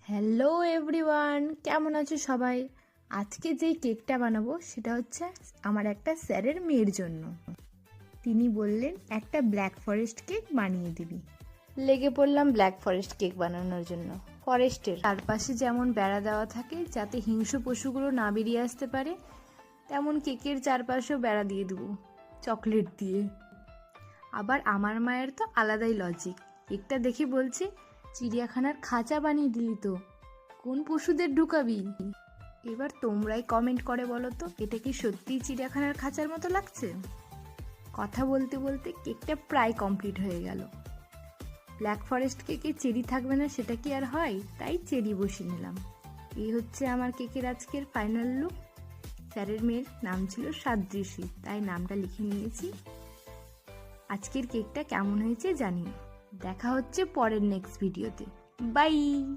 Hello everyone, কেমন আছো সবাই? আজকে যেই কেকটা বানাবো সেটা হচ্ছে আমার একটা স্যারের মেয়ের জন্য। তিনি বললেন একটা ব্ল্যাক ফরেস্ট কেক বানিয়ে দিবি। লেগে পড়লাম ব্ল্যাক ফরেস্ট কেক বানানোর জন্য। ফরেস্টের চারপাশে যেমন বেড়া দেওয়া থাকে যাতে হিংস্র পশুগুলো না বেরিয়ে আসতে পারে, তেমন কেকের চারপাশেও বেড়া দিয়ে দেবো চকলেট দিয়ে। আবার আমার মায়ের তো আলাদাই লজিক। কেকটা দেখে বলছে, চিড়িয়াখানার খাঁচা বানিয়ে দিলি তো, কোন পশুদের ঢুকাবি? এবার তোমরাই কমেন্ট করে বলো তো, এটা কি সত্যিই চিড়িয়াখানার খাঁচার মতো লাগছে? কথা বলতে বলতে কেকটা প্রায় কমপ্লিট হয়ে গেল। ব্ল্যাক ফরেস্ট কেকে চেরি থাকবে না সেটা কি আর হয়, তাই চেরি বসিয়ে নিলাম। এই হচ্ছে আমার কেকের আজকের ফাইনাল লুক। স্যারের মেয়ের নাম ছিল সাদৃশী, তাই নামটা লিখে নিয়েছি। আজকের কেকটা কেমন হয়েছে জানিও। দেখা হচ্ছে পরের নেক্সট ভিডিওতে। বাই।